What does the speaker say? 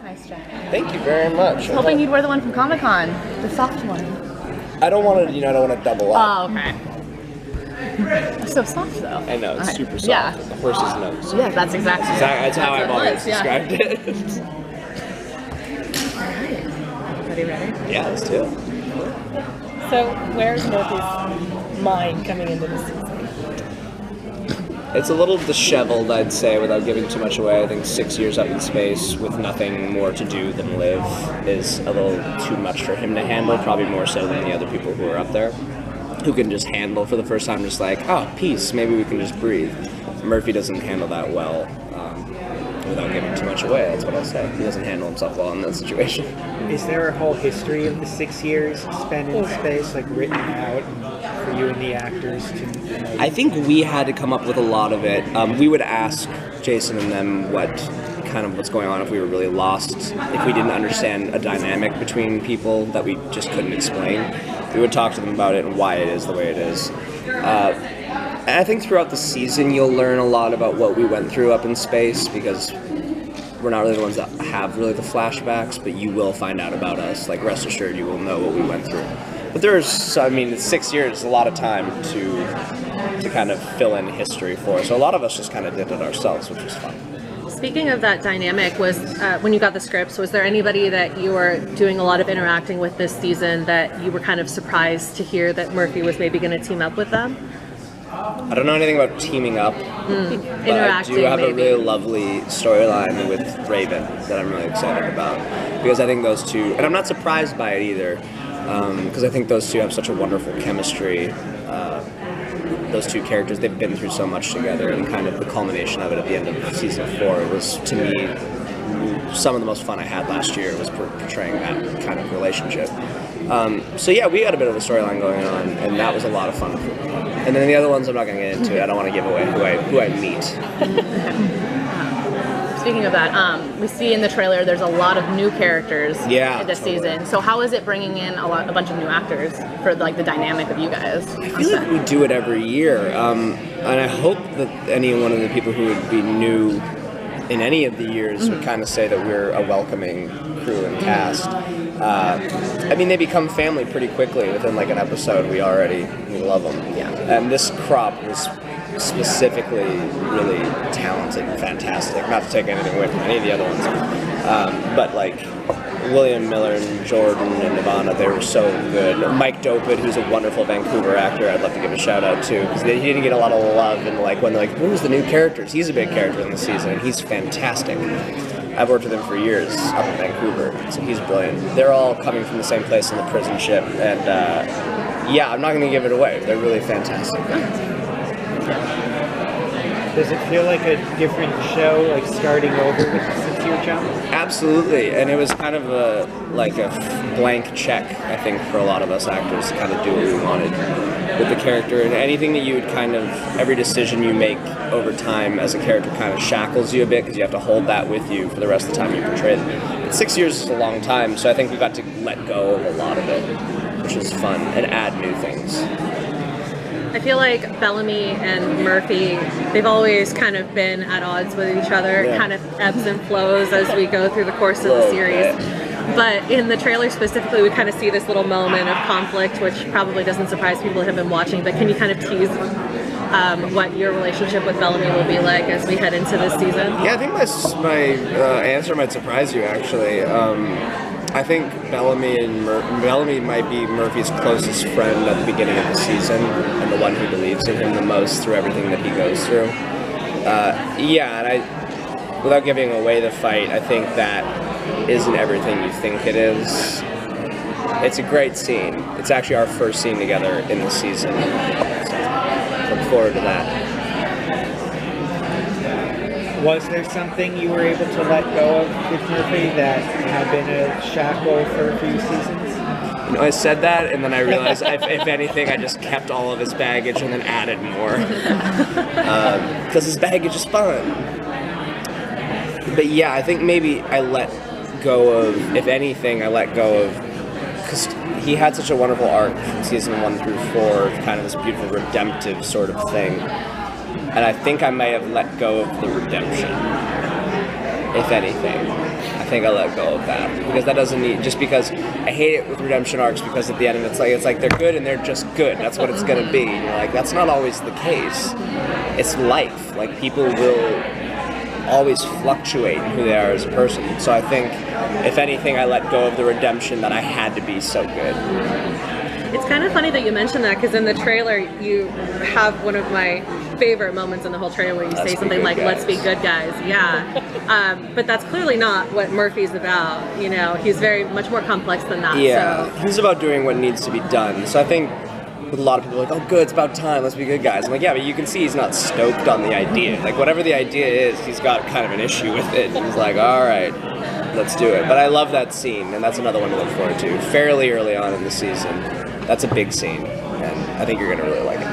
Nice jacket. Thank you very much. I was hoping you'd wear the one from Comic-Con, the soft one. I don't want to, I don't want to double up. Oh, okay. It's so soft, though. I know, it's super soft. Yeah. The horse's nose. Yeah, that's exactly. That's how I've always described it. Ready? Yeah, let's do it. So, where's Murphy's mind coming into this season? It's a little disheveled, I'd say, without giving too much away. I think 6 years up in space with nothing more to do than live is a little too much for him to handle, probably more so than the other people who are up there, who can just handle for the first time, just like, oh, peace, maybe we can just breathe. Murphy doesn't handle that well without giving too much away, that's what I'll say. He doesn't handle himself well in that situation. Is there a whole history of the 6 years spent in space, like written out for you and the actors to know? I think we had to come up with a lot of it. We would ask Jason and them what's going on if we were really lost, if we didn't understand a dynamic between people that we just couldn't explain. We would talk to them about it and why it is the way it is. And I think throughout the season you'll learn a lot about what we went through up in space, because we're not really the ones that have really the flashbacks, but you will find out about us. Like, rest assured, you will know what we went through. But it's 6 years, a lot of time to kind of fill in history for us. So a lot of us just kind of did it ourselves, which was fun. Speaking of that dynamic, was when you got the scripts, was there anybody that you were doing a lot of interacting with this season that you were kind of surprised to hear that Murphy was maybe going to team up with them? I don't know anything about teaming up, but I do have a really lovely storyline with Raven that I'm really excited about, because I think those two, and I'm not surprised by it either, because I think those two have such a wonderful chemistry. Those two characters, they've been through so much together, and kind of the culmination of it at the end of season 4 was, to me, some of the most fun I had last year was portraying that kind of relationship. So yeah, we got a bit of a storyline going on, and that was a lot of fun. And then the other ones, I'm not going to get into it. I don't want to give away who I meet. Speaking of that, we see in the trailer there's a lot of new characters in this totally. season. So how is it bringing in a bunch of new actors for like the dynamic of you guys? I feel like we do it every year, and I hope that any one of the people who would be new in any of the years would kind of say that we're a welcoming crew and cast. I mean, they become family pretty quickly within like an episode. We love them. Yeah. And this crop was specifically really talented and fantastic. Not to take anything away from any of the other ones, but like William Miller and Jordan and Nirvana, they were so good. Mike Dopid, who's a wonderful Vancouver actor, I'd love to give a shout out to, because he didn't get a lot of love. And like when they're like, who's the new characters? He's a big character in the season, and he's fantastic. I've worked with him for years up in Vancouver, so he's brilliant. They're all coming from the same place in the prison ship, and yeah, I'm not going to give it away. They're really fantastic. Does it feel like a different show, like starting over with the 6-year jump? Absolutely, and it was kind of a blank check, I think, for a lot of us actors to kind of do what we wanted with the character, and anything that you would every decision you make over time as a character kind of shackles you a bit, because you have to hold that with you for the rest of the time you portray it. But 6 years is a long time, so I think we got to let go of a lot of it, which was fun, and add new things. I feel like Bellamy and Murphy, they've always kind of been at odds with each other. It kind of ebbs and flows as we go through the course of the series. But in the trailer specifically, we kind of see this little moment of conflict, which probably doesn't surprise people that have been watching, but can you kind of tease what your relationship with Bellamy will be like as we head into this season? Yeah, I think my answer might surprise you, actually. I think Bellamy might be Murphy's closest friend at the beginning of the season, and the one who believes in him the most through everything that he goes through. Yeah, and without giving away the fight, I think that isn't everything you think it is. It's a great scene. It's actually our first scene together in the season. So look forward to that. Was there something you were able to let go of with Murphy that had been a shackle for a few seasons? You know, I said that, and then I realized, if anything, I just kept all of his baggage and then added more. Because his baggage is fun. But yeah, I think maybe I let go of, if anything, I let go of, because he had such a wonderful arc in season 1 through 4, kind of this beautiful redemptive sort of thing. And I think I might have let go of the redemption, if anything. I think I let go of that because that doesn't need. Just because I hate it with redemption arcs because at the end it's like they're good and they're just good. That's what it's gonna be. And you're like, that's not always the case. It's life. Like people will always fluctuate in who they are as a person. So I think, if anything, I let go of the redemption that I had to be so good. It's kind of funny that you mentioned that because in the trailer you have one of my favorite moments in the whole trailer where you say something like, "Let's be good guys." Yeah, but that's clearly not what Murphy's about. You know, he's very much more complex than that. Yeah, so. he's about doing what needs to be done. So I think with a lot of people like, "Oh, good, it's about time. Let's be good guys." I'm like, yeah, but you can see he's not stoked on the idea. Like whatever the idea is, he's got kind of an issue with it. He's like, "All right, let's do it." But I love that scene, and that's another one to look forward to. Fairly early on in the season, that's a big scene, and I think you're gonna really like it.